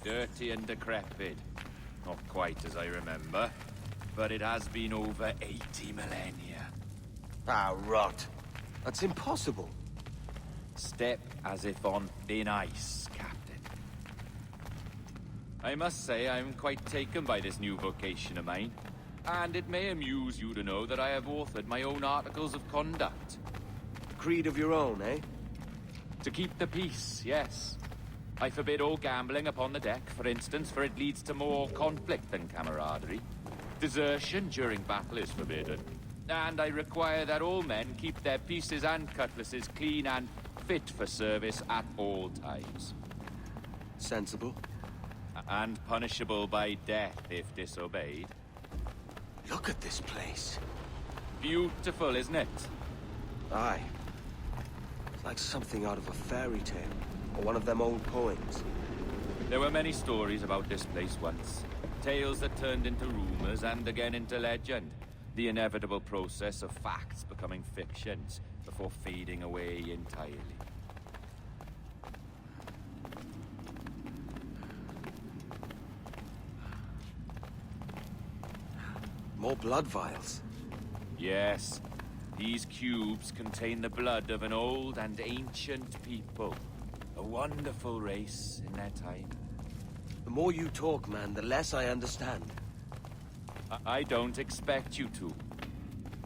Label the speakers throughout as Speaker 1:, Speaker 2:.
Speaker 1: dirty and decrepit. Not quite as I remember, but it has been over 80 millennia.
Speaker 2: Ah, rot. That's impossible.
Speaker 1: Step as if on thin ice, Captain. I must say I'm quite taken by this new vocation of mine, and it may amuse you to know that I have authored my own articles of conduct.
Speaker 2: Creed of your own, eh?
Speaker 1: To keep the peace, yes. I forbid all gambling upon the deck, for instance, for it leads to more conflict than camaraderie. Desertion during battle is forbidden. And I require that all men keep their pieces and cutlasses clean and fit for service at all times.
Speaker 2: Sensible.
Speaker 1: And punishable by death if disobeyed.
Speaker 2: Look at this place.
Speaker 1: Beautiful, isn't it?
Speaker 2: Aye. It's like something out of a fairy tale, or one of them old poems.
Speaker 1: There were many stories about this place once. Tales that turned into rumors and again into legend. The inevitable process of facts becoming fictions before fading away entirely.
Speaker 2: More blood vials.
Speaker 1: Yes. These cubes contain the blood of an old and ancient people. A wonderful race in their time.
Speaker 2: The more you talk, man, the less I understand.
Speaker 1: I don't expect you to.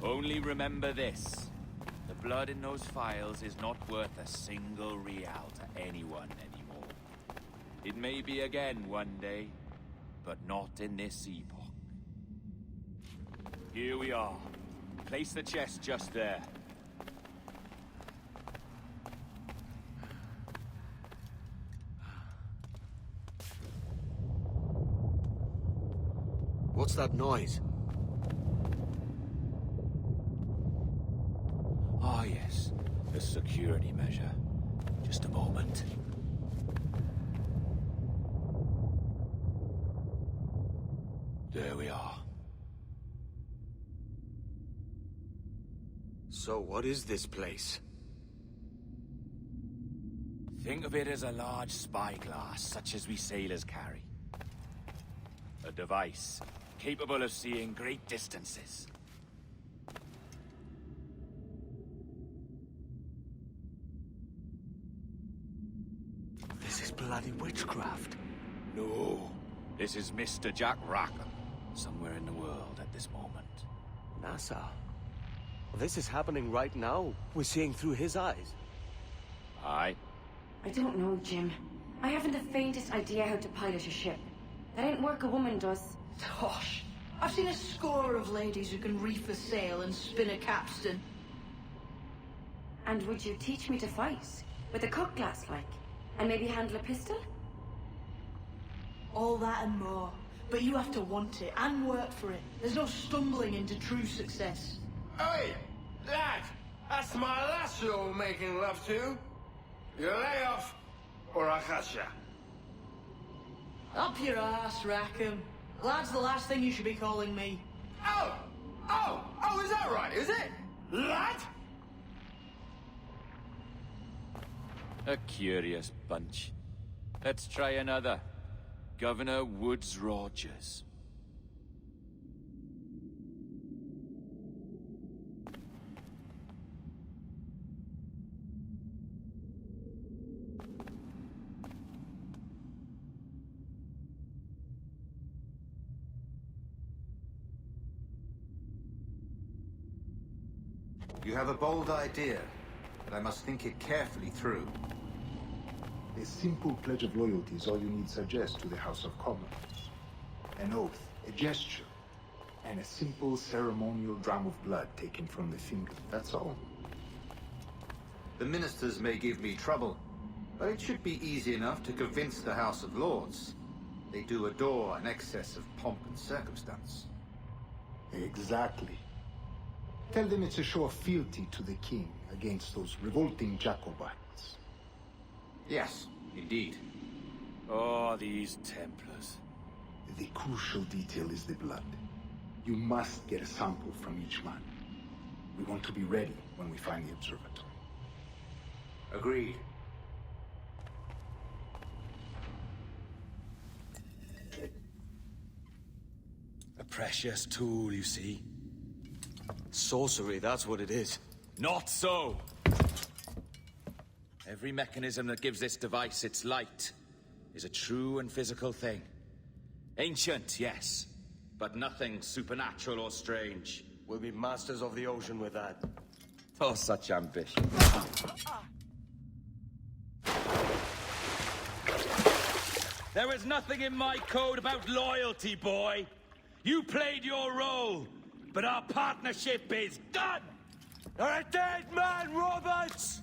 Speaker 1: Only remember this. The blood in those files is not worth a single real to anyone anymore. It may be again one day, but not in this epoch. Here we are. Place the chest just there.
Speaker 2: What's that noise?
Speaker 1: Ah, yes. A security measure. Just a moment. There we are.
Speaker 2: So what is this place?
Speaker 1: Think of it as a large spyglass, such as we sailors carry. A device capable of seeing great distances.
Speaker 2: This is bloody witchcraft.
Speaker 1: No, this is Mr. Jack Rackham, somewhere in the world at this moment.
Speaker 2: NASA. This is happening right now. We're seeing through his eyes.
Speaker 1: Aye.
Speaker 3: I don't know, Jim. I haven't the faintest idea how to pilot a ship. That ain't work a woman does.
Speaker 4: Tosh. I've seen a score of ladies who can reef a sail and spin a capstan.
Speaker 3: And would you teach me to fight? With a cutlass, like? And maybe handle a pistol?
Speaker 4: All that and more. But you have to want it and work for it. There's no stumbling into true success.
Speaker 5: Hey, lad! That's my lass you're making love to. You lay off, or I catch ya.
Speaker 4: Up your ass, Rackham. Lad's the last thing you should be calling me.
Speaker 5: Oh, is that right, is it? Lad?
Speaker 1: A curious bunch. Let's try another. Governor Woods Rogers.
Speaker 6: You have a bold idea, but I must think it carefully through.
Speaker 7: A simple pledge of loyalty is all you need suggest to the House of Commons. An oath, a gesture, and a simple ceremonial dram of blood taken from the finger. That's all.
Speaker 6: The ministers may give me trouble, but it should be easy enough to convince the House of Lords. They do adore an excess of pomp and circumstance.
Speaker 7: Exactly. Tell them it's a show of fealty to the king against those revolting Jacobites.
Speaker 6: Yes, indeed.
Speaker 1: Oh, these Templars.
Speaker 7: The crucial detail is the blood. You must get a sample from each man. We want to be ready when we find the observatory.
Speaker 6: Agreed.
Speaker 1: Precious tool, you see.
Speaker 2: Sorcery, that's what it is.
Speaker 1: Not so! Every mechanism that gives this device its light is a true and physical thing. Ancient, yes, but nothing supernatural or strange.
Speaker 2: We'll be masters of the ocean with that.
Speaker 1: Oh, such ambition. There was nothing in my code about loyalty, boy. You played your role, but our partnership is done!
Speaker 2: You're a dead man, Roberts!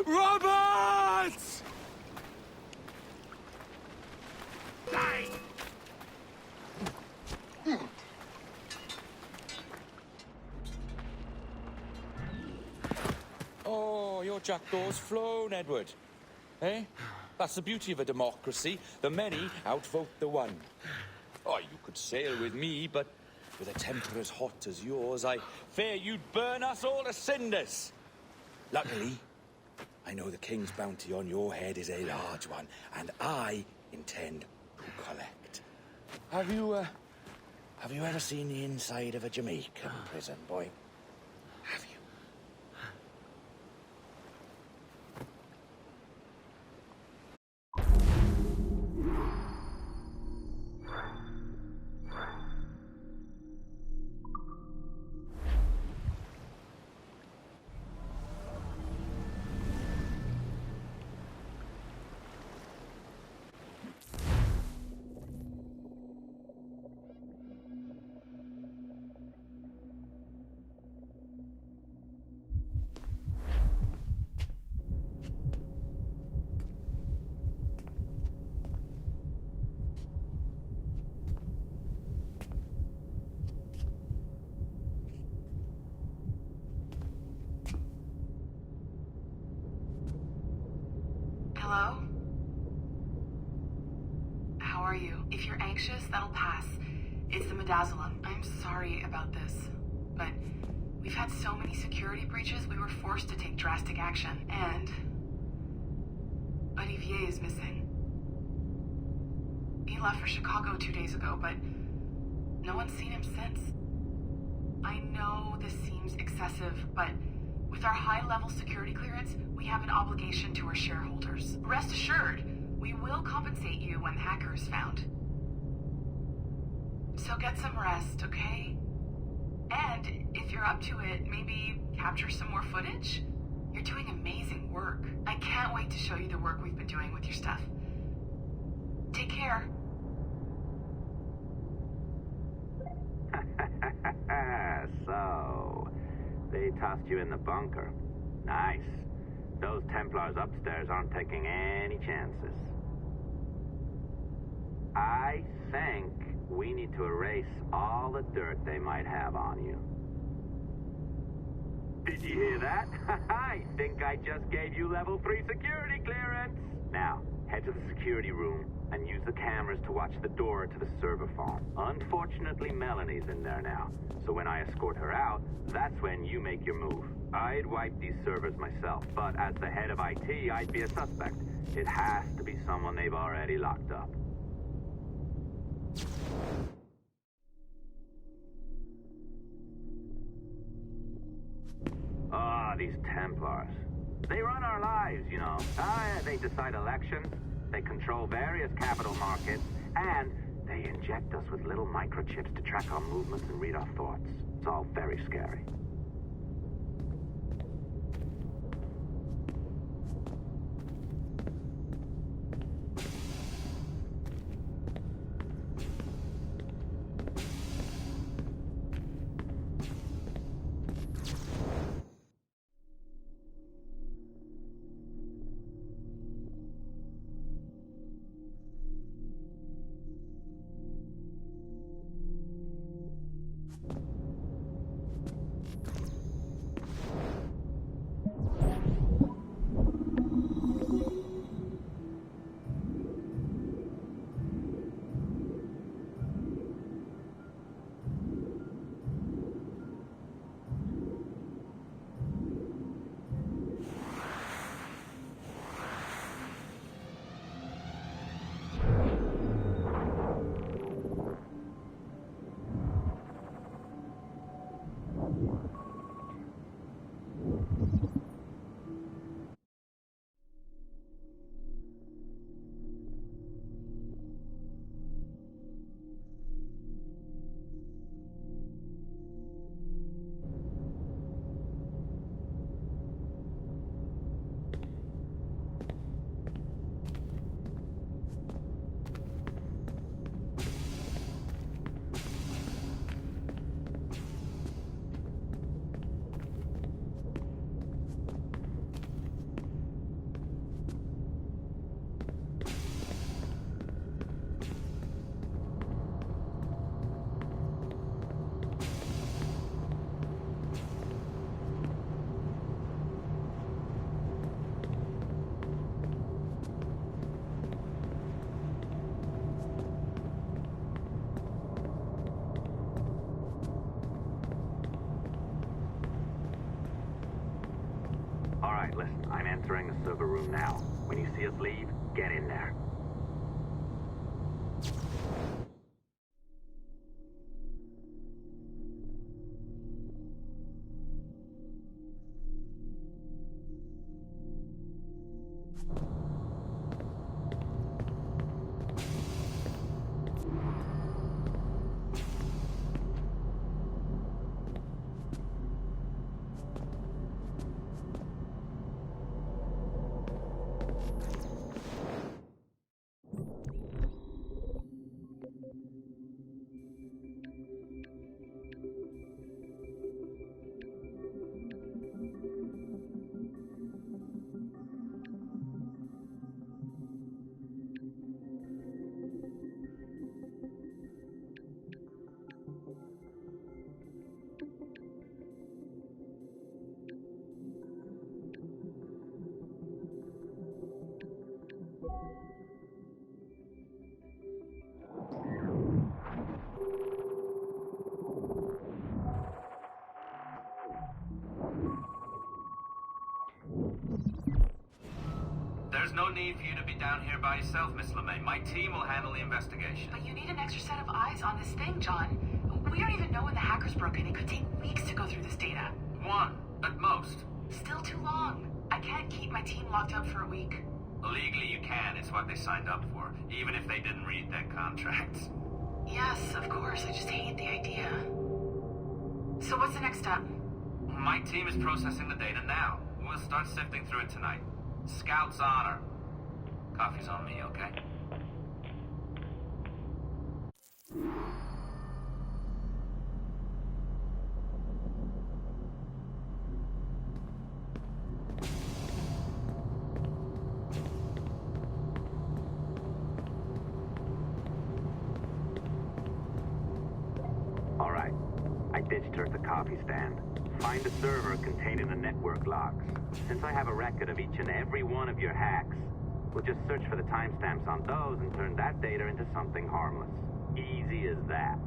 Speaker 2: Roberts!
Speaker 1: Oh, your jackdaw's flown, Edward. Eh? That's the beauty of a democracy. The many outvote the one. Oh, you could sail with me, but with a temper as hot as yours, I fear you'd burn us all to cinders. Luckily, I know the king's bounty on your head is a large one, and I intend to collect. Have you ever seen the inside of a Jamaican prison, boy? Have you?
Speaker 8: Hello? How are you? If you're anxious, that'll pass. It's the midazolam. I'm sorry about this, but we've had so many security breaches, we were forced to take drastic action. And Olivier is missing. He left for Chicago 2 days ago, but no one's seen him since. I know this seems excessive, but With our high-level security clearance, we have an obligation to our shareholders. Rest assured, we will compensate you when the hacker is found. So get some rest, okay? And if you're up to it, maybe capture some more footage? You're doing amazing work. I can't wait to show you the work we've been doing with your stuff. Take care.
Speaker 9: So, they tossed you in the bunker. Nice. Those Templars upstairs aren't taking any chances. I think we need to erase all the dirt they might have on you. Did you hear that? I think I just gave you level 3 security clearance. Now, head to the security room and use the cameras to watch the door to the server farm. Unfortunately, Melanie's in there now, so when I escort her out, that's when you make your move. I'd wipe these servers myself, but as the head of IT, I'd be a suspect. It has to be someone they've already locked up. Ah, these Templars. They run our lives, you know. They decide elections, they control various capital markets, and they inject us with little microchips to track our movements and read our thoughts. It's all very scary. Listen, I'm entering the server room now. When you see us leave, get in there.
Speaker 10: There's no need for you to be down here by yourself, Miss LeMay. My team will handle the investigation.
Speaker 8: But you need an extra set of eyes on this thing, John. We don't even know when the hackers broke in. It could take weeks to go through this data.
Speaker 10: One, at most.
Speaker 8: Still too long. I can't keep my team locked up for a week.
Speaker 10: Legally you can, it's what they signed up for, even if they didn't read their contracts.
Speaker 8: Yes, of course, I just hate the idea. So what's the next step?
Speaker 10: My team is processing the data now. We'll start sifting through it tonight. Scout's honor. Coffee's on me, okay?
Speaker 9: All right. I ditched her at the coffee stand. Find a server containing the network logs. Since I have a record of each and every one of your hacks, we'll just search for the timestamps on those and turn that data into something harmless. Easy as that.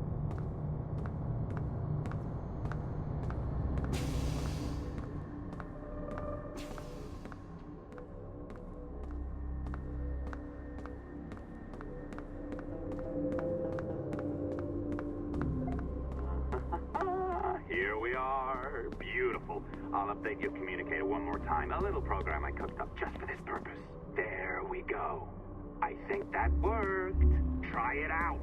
Speaker 9: Here we are. Beautiful. I'll update your communicator one more time. A little program I cooked up just for this purpose. There we go. I think that worked. Try it out.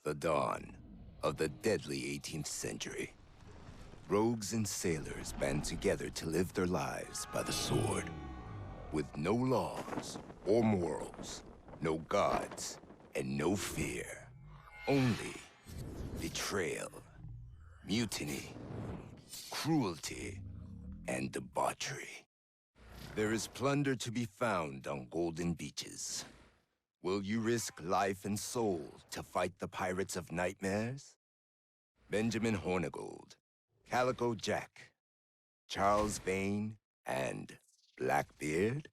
Speaker 11: The dawn of the deadly 18th century. Rogues and sailors band together to live their lives by the sword. With no laws or morals, no gods, and no fear. Only betrayal, mutiny, cruelty, and debauchery. There is plunder to be found on golden beaches. Will you risk life and soul to fight the Pirates of Nightmares? Benjamin Hornigold, Calico Jack, Charles Vane, and Blackbeard?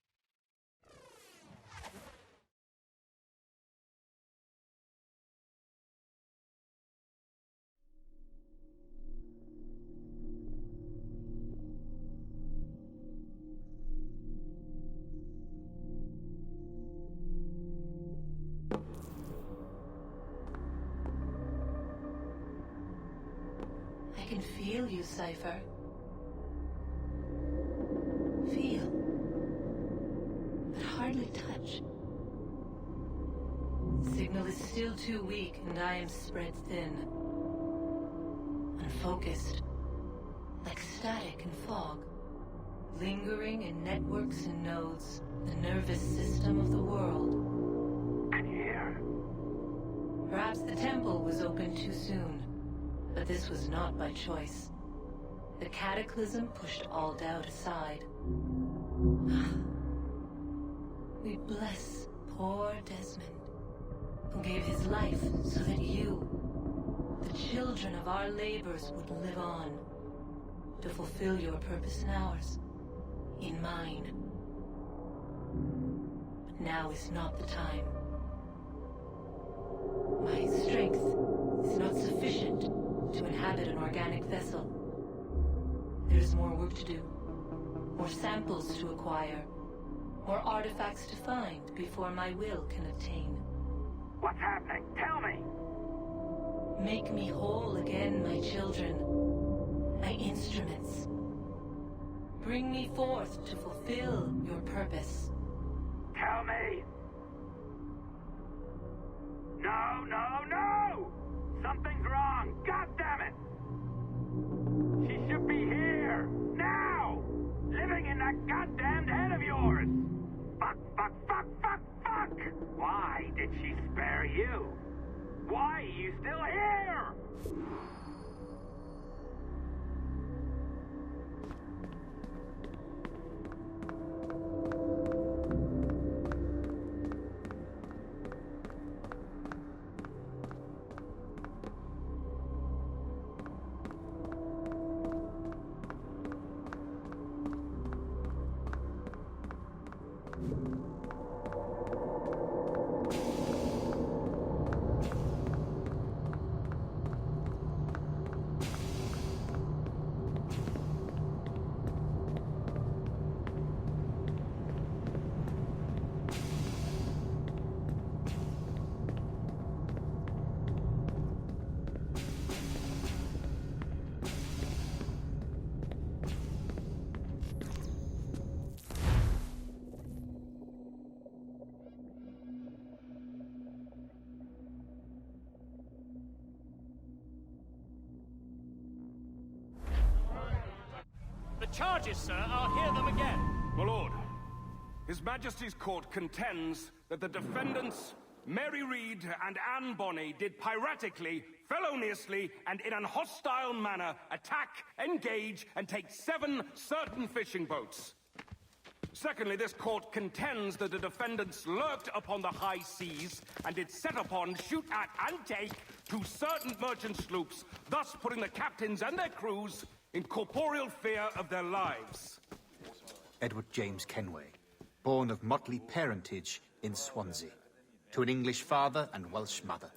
Speaker 8: I can feel you, Cypher. Feel. But hardly touch. Signal is still too weak, and I am spread thin. Unfocused. Like static and fog. Lingering in networks and nodes. The nervous system of the world.
Speaker 9: Can you hear?
Speaker 8: Perhaps the temple was opened too soon. But this was not by choice. The cataclysm pushed all doubt aside. We bless poor Desmond, who gave his life so that you, the children of our labors, would live on, to fulfill your purpose in ours, in mine. But now is not the time. My strength is not sufficient to inhabit an organic vessel. There is more work to do, more samples to acquire, more artifacts to find before my will can obtain.
Speaker 9: What's happening? Tell me!
Speaker 8: Make me whole again, my children, my instruments. Bring me forth to fulfill your purpose.
Speaker 9: Tell me! No, no, no! Something's wrong! God damn it! She should be here! Now! Living in that goddamned head of yours! Fuck, fuck, fuck, fuck, fuck! Why did she spare you? Why are you still here?
Speaker 12: The charges, sir, I'll hear them again.
Speaker 13: My lord, His Majesty's court contends that the defendants, Mary Reed and Anne Bonny, did piratically, feloniously, and in an hostile manner attack, engage, and take 7 certain fishing boats. Secondly, this court contends that the defendants lurked upon the high seas and did set upon, shoot at, and take 2 certain merchant sloops, thus putting the captains and their crews in corporeal fear of their lives.
Speaker 14: Edward James Kenway, born of motley parentage in Swansea, to an English father and Welsh mother.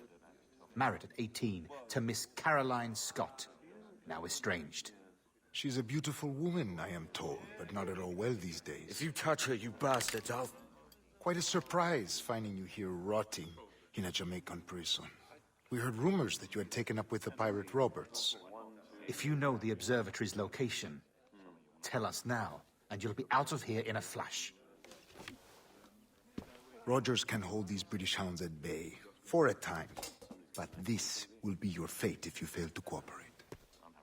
Speaker 14: Married at 18 to Miss Caroline Scott, now estranged.
Speaker 7: She's a beautiful woman, I am told, but not at all well these days.
Speaker 2: If you touch her, you bastards, I'll...
Speaker 7: Quite a surprise finding you here rotting in a Jamaican prison. We heard rumors that you had taken up with the pirate Roberts.
Speaker 14: If you know the observatory's location, tell us now, and you'll be out of here in a flash.
Speaker 7: Rogers can hold these British hounds at bay, for a time. But this will be your fate if you fail to cooperate.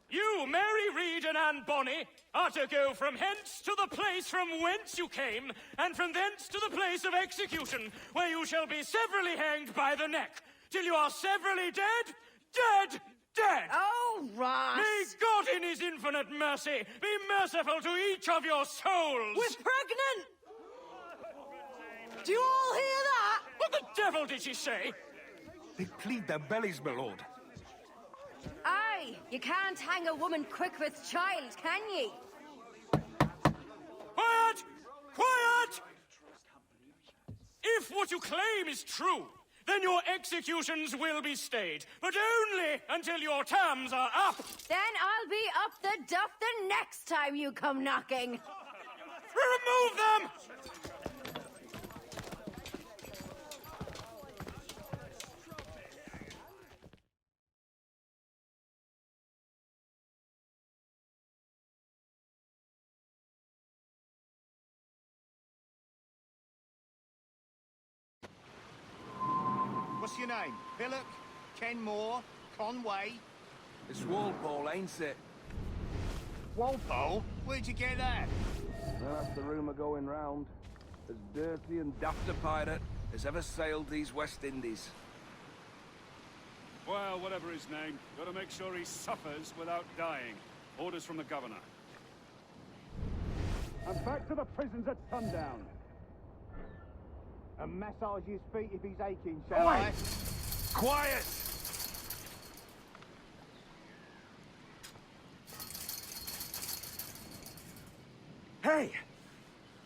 Speaker 12: You, Mary Reed and Anne Bonny, are to go from hence to the place from whence you came, and from thence to the place of execution, where you shall be severally hanged by the neck, till you are severally dead, dead, dead!
Speaker 4: Oh, Ross!
Speaker 12: May God in his infinite mercy be merciful to each of your souls!
Speaker 4: We're pregnant! Do you all hear that?
Speaker 12: What the devil did she say?
Speaker 13: They plead their bellies, my lord.
Speaker 15: Aye, you can't hang a woman quick with child, can ye?
Speaker 12: Quiet! Quiet! If what you claim is true, then your executions will be stayed, but only until your terms are up.
Speaker 15: Then I'll be up the duff the next time you come knocking.
Speaker 12: Remove them!
Speaker 16: What's your name? Billock? Kenmore? Conway?
Speaker 13: It's Walpole, ain't it?
Speaker 16: Walpole? Where'd you get that?
Speaker 13: That's the rumour going round. As dirty and daft a pirate as ever sailed these West Indies.
Speaker 17: Well, whatever his name, gotta make sure he suffers without dying. Orders from the governor.
Speaker 16: And back to the prisons at sundown. And massage his feet if he's aching, shall I?
Speaker 13: Quiet! Hey!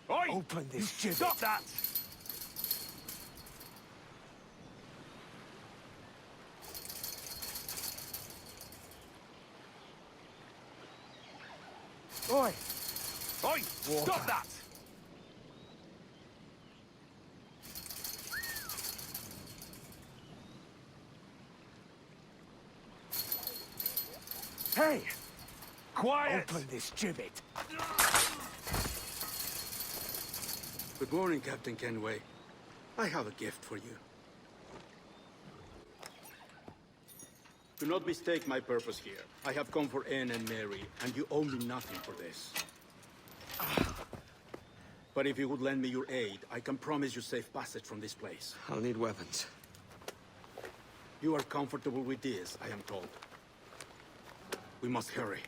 Speaker 2: Oi! Open this gibbet.
Speaker 13: Stop that!
Speaker 2: Oi!
Speaker 13: Oi! Stop that! Hey! Quiet!
Speaker 2: Open this gibbet.
Speaker 18: Good morning, Captain Kenway. I have a gift for you. Do not mistake my purpose here. I have come for Anne and Mary, and you owe me nothing for this. But if you would lend me your aid, I can promise you safe passage from this place.
Speaker 2: I'll need weapons.
Speaker 18: You are comfortable with this, I am told. We must hurry.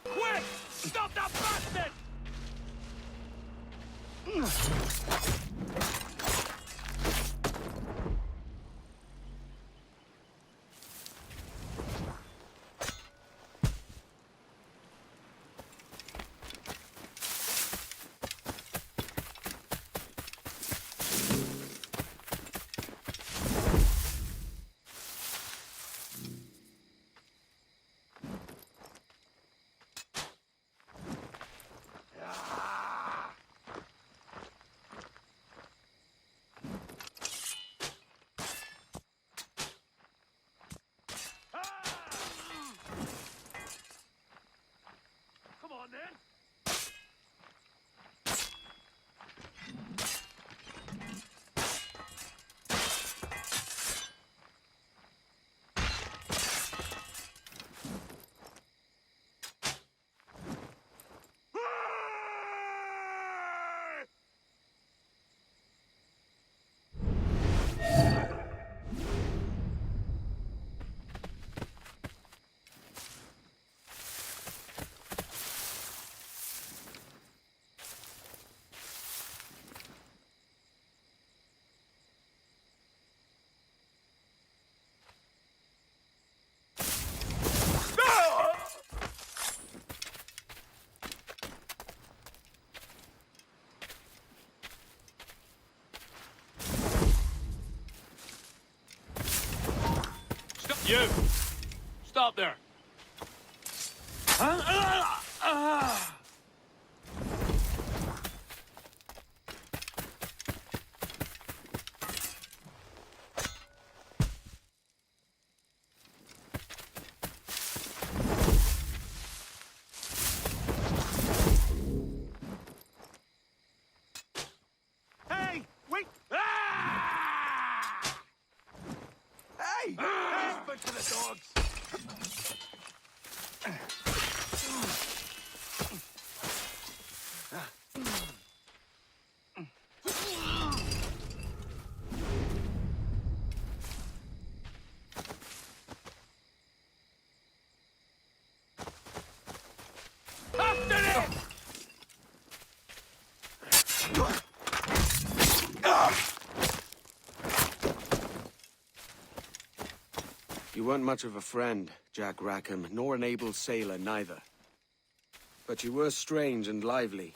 Speaker 12: Quick! Stop that bastard! You! Stop there!
Speaker 16: Hey! Wait!
Speaker 5: Hey! Back to the dogs!
Speaker 2: You weren't much of a friend, Jack Rackham, nor an able sailor neither. But you were strange and lively,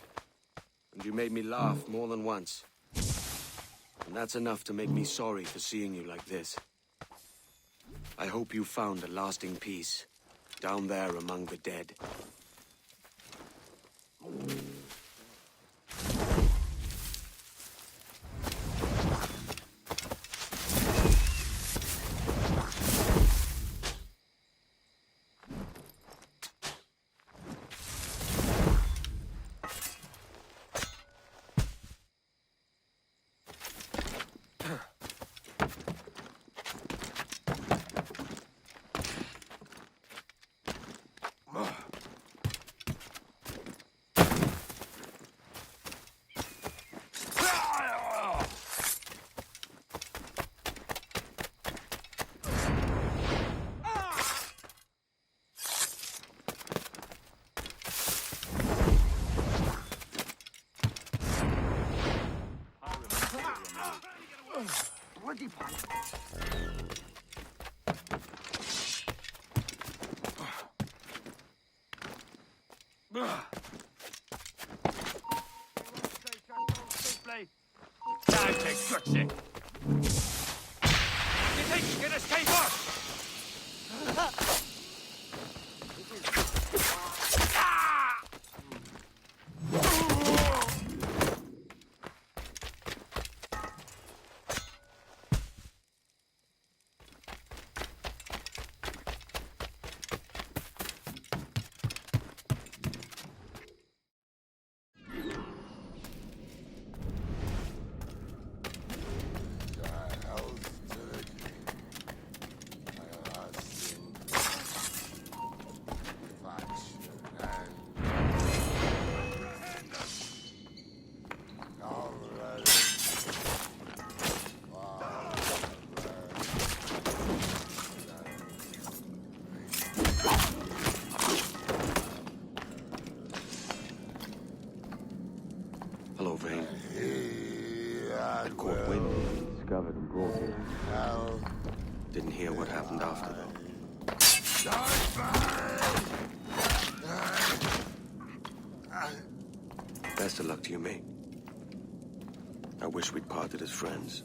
Speaker 2: and you made me laugh more than once. And that's enough to make me sorry for seeing you like this. I hope you found a lasting peace, down there among the dead.
Speaker 12: Time to gut it! You think you can escape us?
Speaker 2: Hello, Vane. I caught wind, discovered and brought here. Didn't hear what happened after, though. Best of luck to you, mate. I wish we'd parted as friends.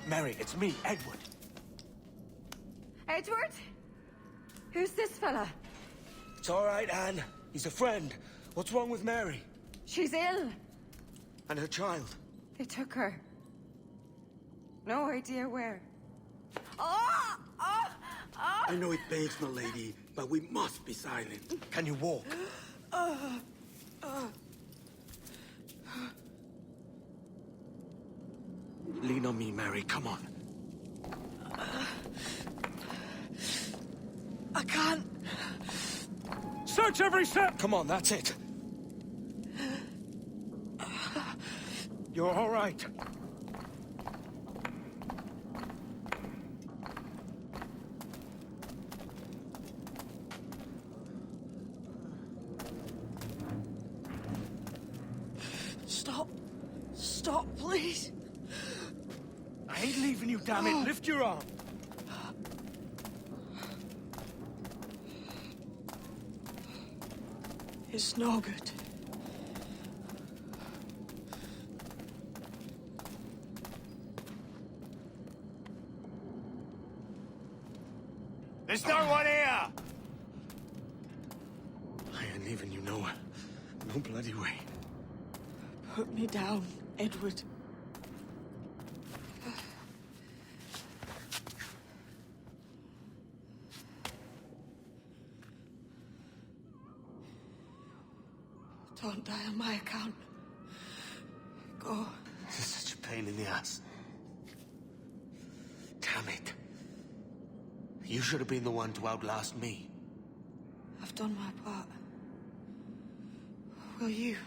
Speaker 2: Mary, it's me, Edward.
Speaker 15: Edward? Who's this fella?
Speaker 2: It's all right, Anne. He's a friend. What's wrong with Mary?
Speaker 15: She's ill.
Speaker 2: And her child?
Speaker 15: They took her. No idea where. Oh! Oh! Oh!
Speaker 18: I know it pains, my lady, but we must be silent.
Speaker 2: Can you walk? Lean on me, Mary. Come on.
Speaker 4: I can't.
Speaker 12: Search every step!
Speaker 2: Come on, that's it. You're all right.
Speaker 4: Stop. Stop, please.
Speaker 12: I ain't leaving you, damn it. Lift your arm.
Speaker 4: It's no good.
Speaker 16: There's no one here!
Speaker 2: I ain't leaving you nowhere. No bloody way.
Speaker 4: Put me down, Edward. Don't die on my account. Go.
Speaker 2: This is such a pain in the ass. Damn it. You should have been the one to outlast me.
Speaker 4: I've done my part. Will you?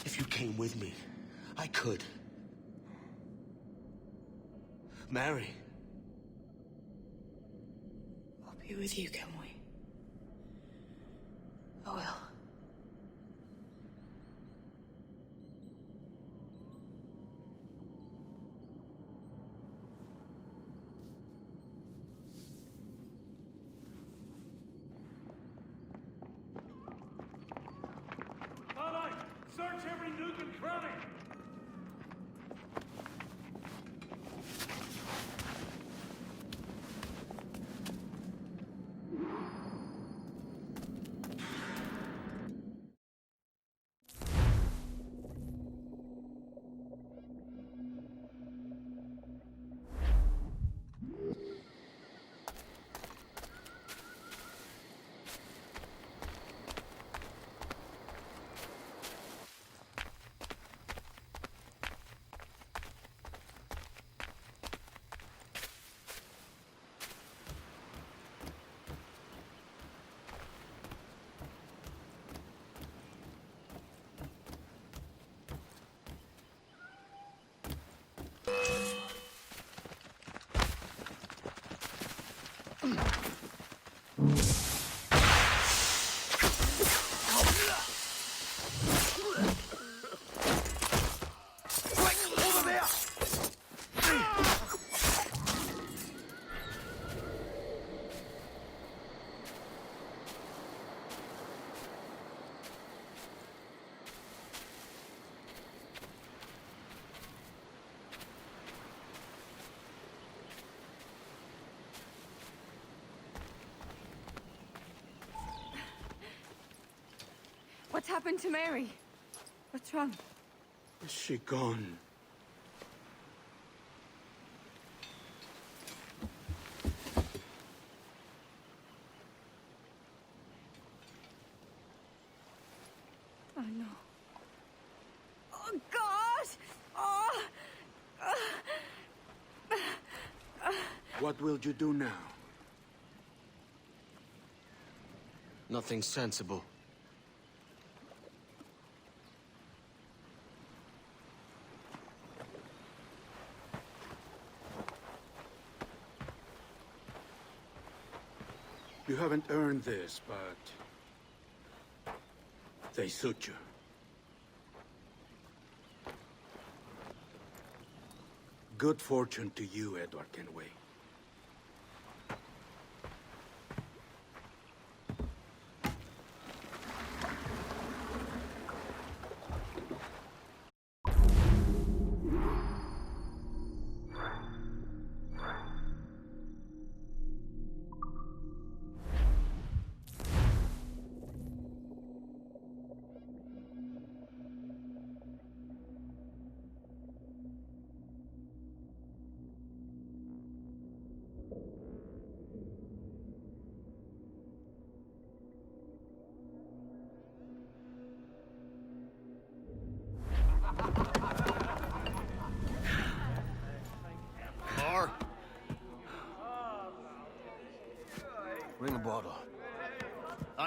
Speaker 2: If you came with me, I could. Mary.
Speaker 4: I'll be with you, can we? I will.
Speaker 12: Starlight, search every nook and cranny.
Speaker 15: What's happened to Mary? What's wrong?
Speaker 18: Is she gone?
Speaker 15: Oh, no. Oh, God! Oh!
Speaker 18: What will you do now?
Speaker 2: Nothing sensible.
Speaker 18: You haven't earned this, but they suit you. Good fortune to you, Edward Kenway.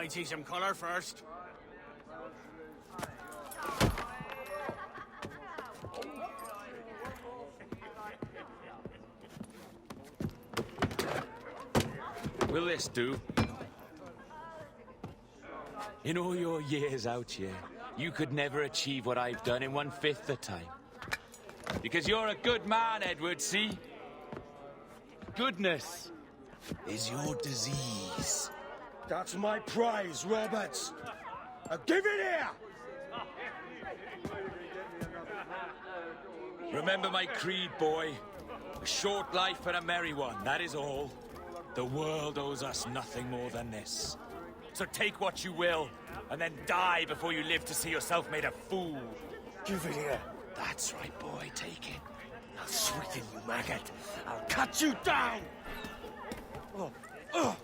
Speaker 16: I see some color first.
Speaker 1: Will this do? In all your years out here, you could never achieve what I've done in 1/5 the time. Because you're a good man, Edward, see? Goodness is your disease.
Speaker 18: That's my prize, Roberts. Give it here!
Speaker 1: Remember my creed, boy. A short life and a merry one, that is all. The world owes us nothing more than this. So take what you will, and then die before you live to see yourself made a fool.
Speaker 18: Give it here.
Speaker 1: That's right, boy, take it.
Speaker 18: I'll sweeten you, maggot. I'll cut you down! Oh.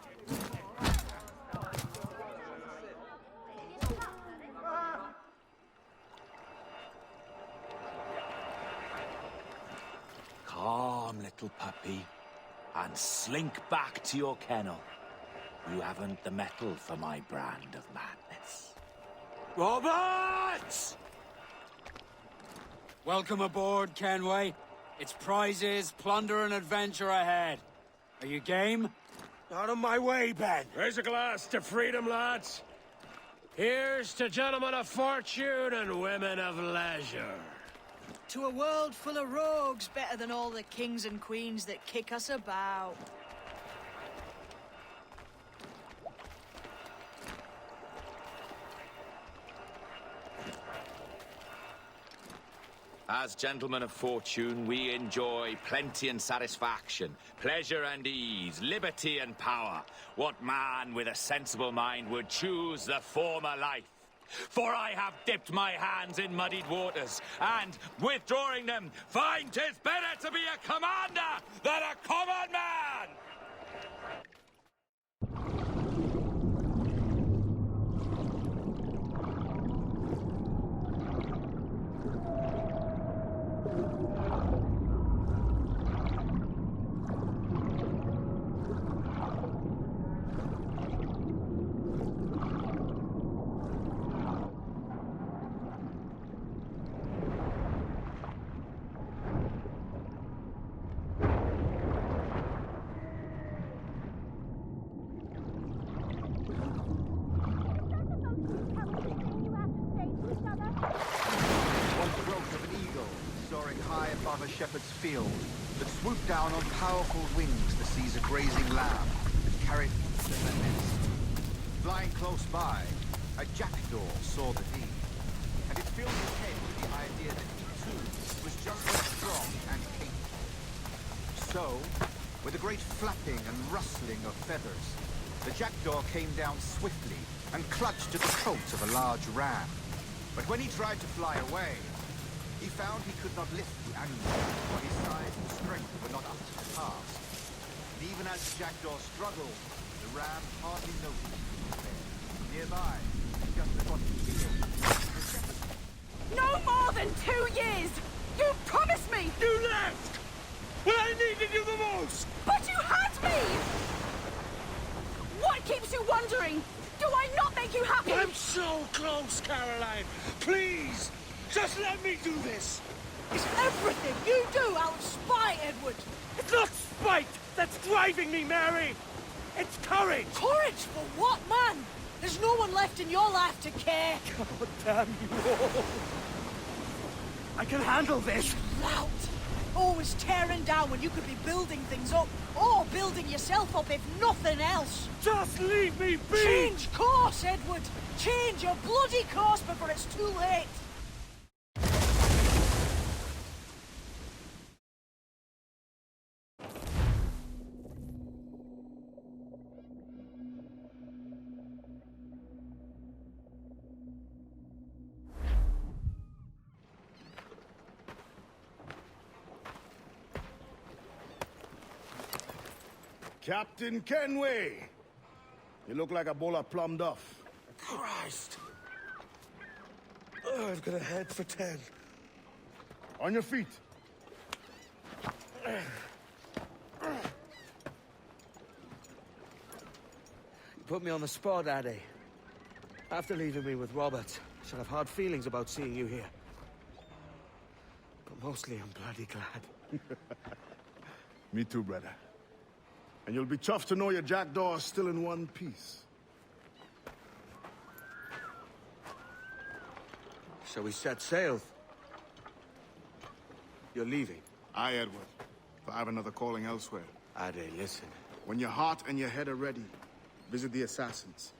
Speaker 1: Calm, little puppy, and slink back to your kennel. You haven't the mettle for my brand of madness.
Speaker 18: Roberts!
Speaker 19: Welcome aboard, Kenway. It's prizes, plunder, and adventure ahead. Are you game?
Speaker 18: Out of my way, Ben!
Speaker 13: Raise a glass to freedom, lads. Here's to gentlemen of fortune and women of leisure.
Speaker 4: To a world full of rogues, better than all the kings and queens that kick us about.
Speaker 1: As gentlemen of fortune, we enjoy plenty and satisfaction, pleasure and ease, liberty and power. What man with a sensible mind would choose the former life? For I have dipped my hands in muddied waters, and, withdrawing them, find 'tis better to be a commander than a common man!
Speaker 6: Shepherd's field that swooped down on powerful wings to seize a grazing lamb and carry it to the nest. Flying close by, a jackdaw saw the deed, and it filled his head with the idea that he too was just as strong and capable. So, with a great flapping and rustling of feathers, the jackdaw came down swiftly and clutched at the coat of a large ram. But when he tried to fly away, he found he could not lift the animal, for his size and strength were not up to the task. And even as the jackdaw struggled, the ram hardly noticed he was there. Nearby, just as what he feared, the shepherd...
Speaker 15: No more than 2 years! You promised me!
Speaker 13: You left! When I needed you the most!
Speaker 15: But you had me! What keeps you wondering? Do I not make you happy?
Speaker 13: I'm so close, Caroline! Please! Just let me do this!
Speaker 4: It's everything you do out of spite, Edward!
Speaker 13: It's not spite that's driving me, Mary! It's courage!
Speaker 4: Courage for what, man? There's no one left in your life to care!
Speaker 13: God damn you all! I can handle this!
Speaker 4: Lout! Always tearing down when you could be building things up, or building yourself up if nothing else!
Speaker 13: Just leave me be!
Speaker 4: Change course, Edward! Change your bloody course before it's too late!
Speaker 18: Captain Kenway! You look like a bowl of plum duff.
Speaker 13: Christ! I've got a head for 10.
Speaker 18: On your feet.
Speaker 2: You put me on the spot, Addy. After leaving me with Robert, I shall have hard feelings about seeing you here. But mostly I'm bloody glad.
Speaker 20: Me too, brother. And you'll be tough to know your jackdaw is still in one piece.
Speaker 2: Shall we set sail? You're leaving?
Speaker 20: Aye, Edward. But I have another calling elsewhere.
Speaker 2: Ade, listen.
Speaker 20: When your heart and your head are ready, visit the assassins.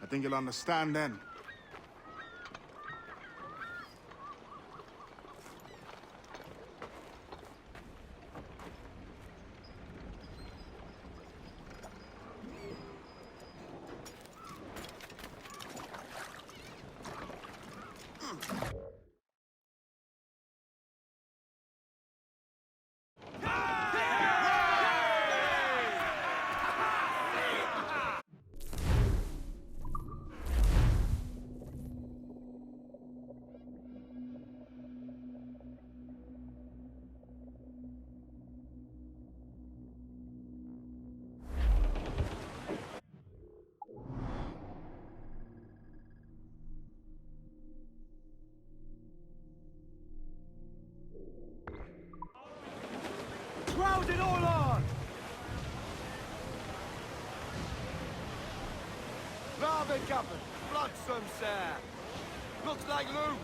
Speaker 20: I think you'll understand then.
Speaker 16: Crowd it all on!
Speaker 5: Rather covered. Bloodsome, sir. Looks like loot.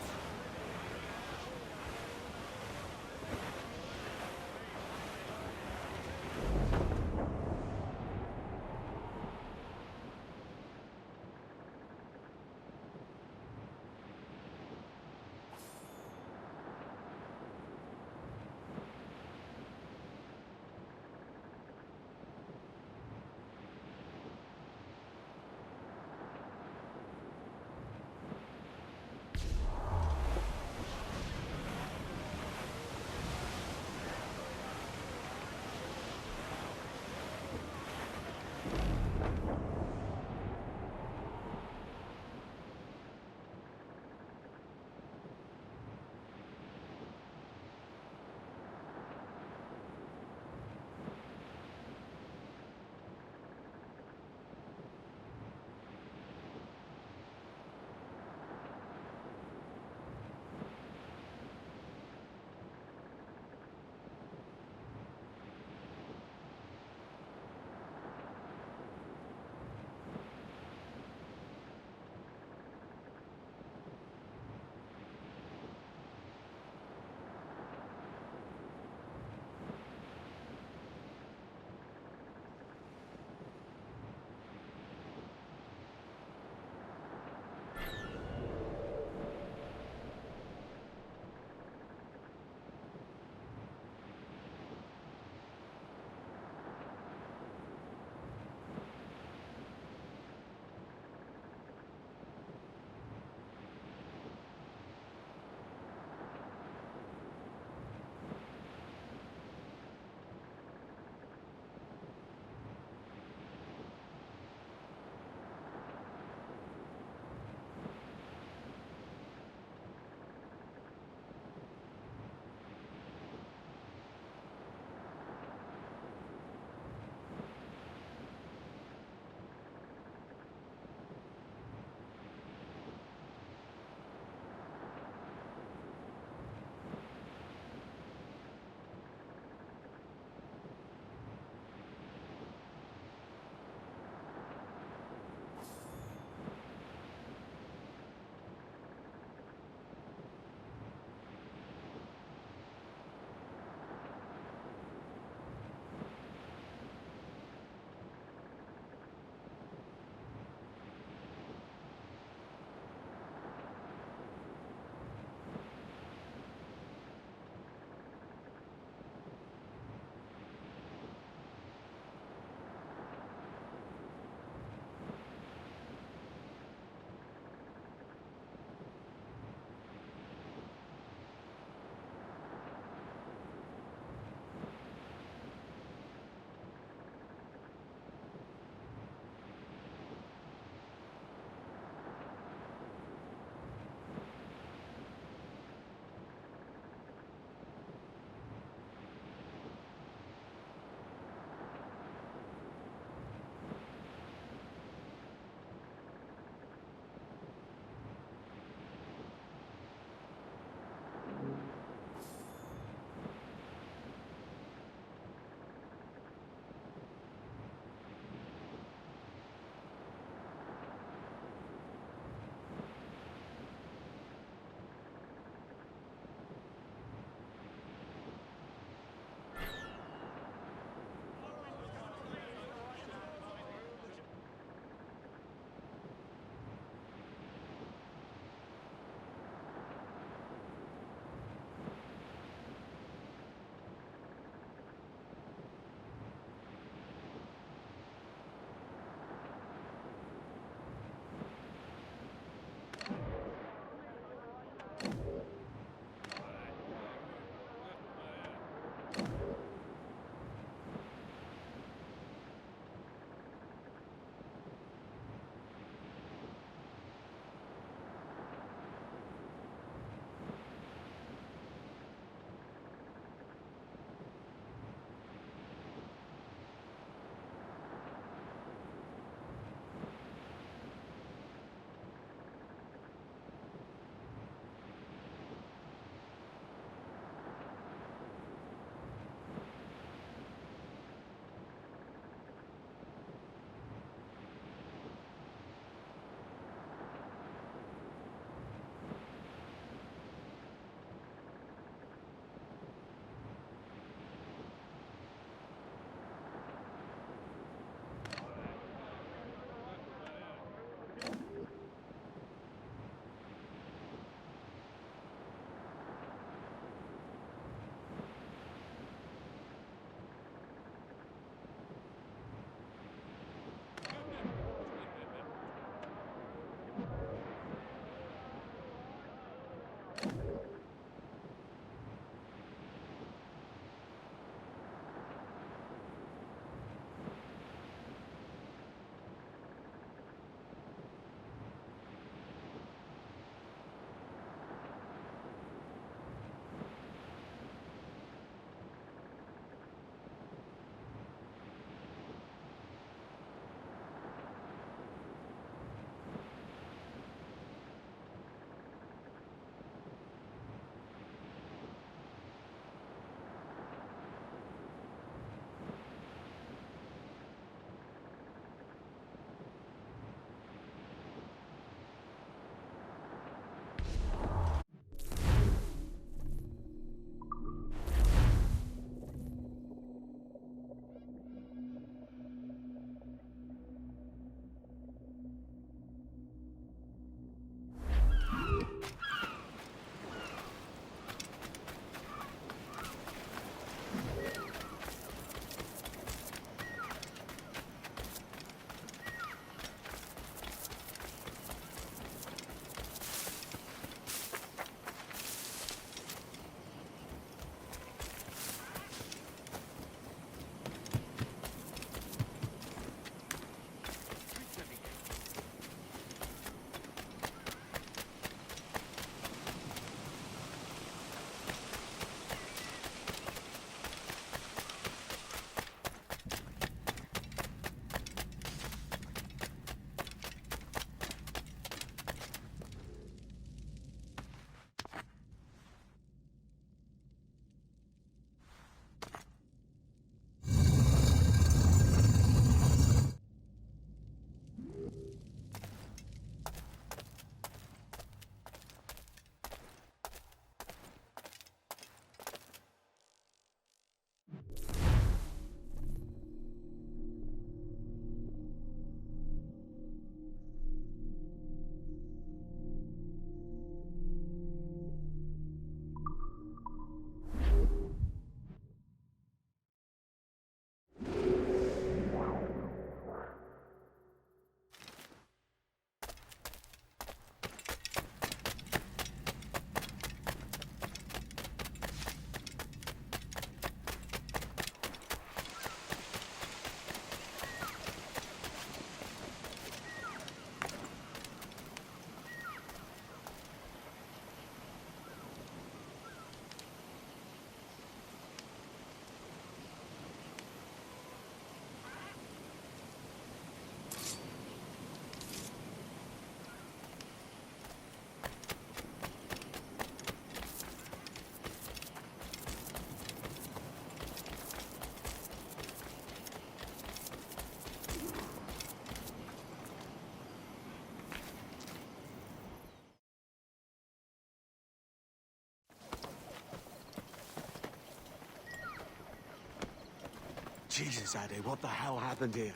Speaker 2: Jesus, Ade, what the hell happened here?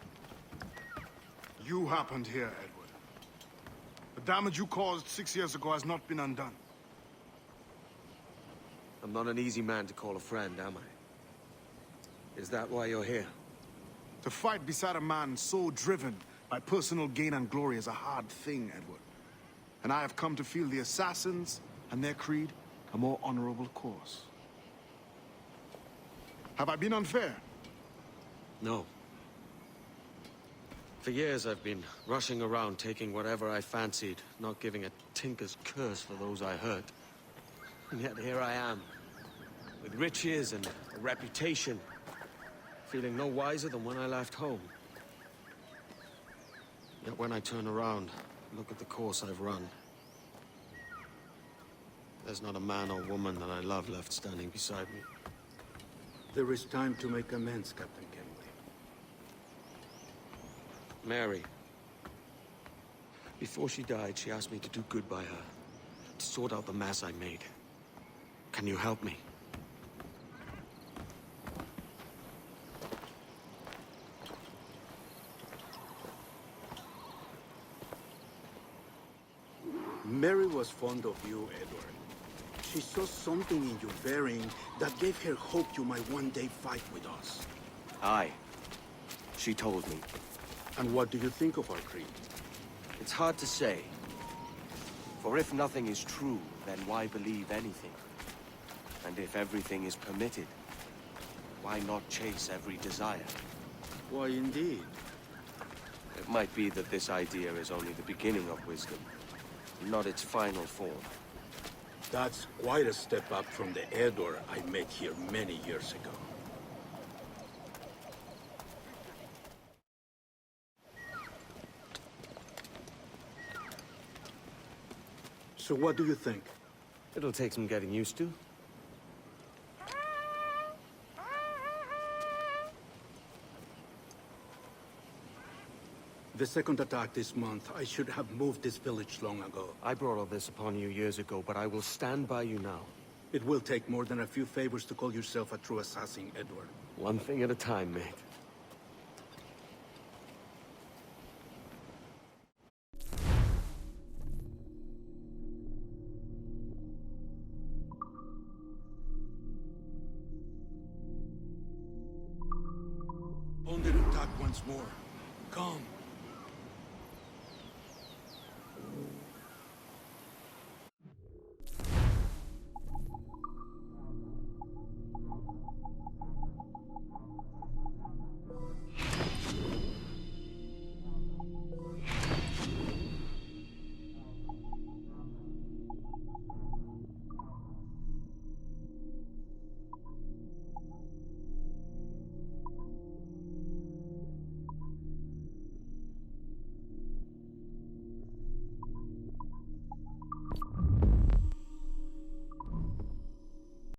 Speaker 20: You happened here, Edward. The damage you caused 6 years ago has not been undone.
Speaker 2: I'm not an easy man to call a friend, am I? Is that why you're here?
Speaker 20: To fight beside a man so driven by personal gain and glory is a hard thing, Edward. And I have come to feel the assassins and their creed a more honorable course. Have I been unfair?
Speaker 2: No. For years I've been rushing around taking whatever I fancied, not giving a tinker's curse for those I hurt. And yet here I am, with riches and a reputation, feeling no wiser than when I left home. Yet when I turn around, look at the course I've run. There's not a man or woman that I love left standing beside me.
Speaker 18: There is time to make amends, Captain Kenway.
Speaker 2: Mary. Before she died, she asked me to do good by her, to sort out the mess I made. Can you help me?
Speaker 18: Mary was fond of you, Edward. She saw something in your bearing that gave her hope you might one day fight with us.
Speaker 2: Aye. She told me.
Speaker 18: And what do you think of our creed?
Speaker 2: It's hard to say. For if nothing is true, then why believe anything? And if everything is permitted, why not chase every desire?
Speaker 18: Why, indeed.
Speaker 2: It might be that this idea is only the beginning of wisdom, not its final form.
Speaker 18: That's quite a step up from the Edward I met here many years ago. So what do you think?
Speaker 2: It'll take some getting used to.
Speaker 18: The second attack this month, I should have moved this village long ago.
Speaker 2: I brought all this upon you years ago, but I will stand by you now.
Speaker 18: It will take more than a few favors to call yourself a true assassin, Edward.
Speaker 2: One thing at a time, mate.
Speaker 18: Under attack once more. Come.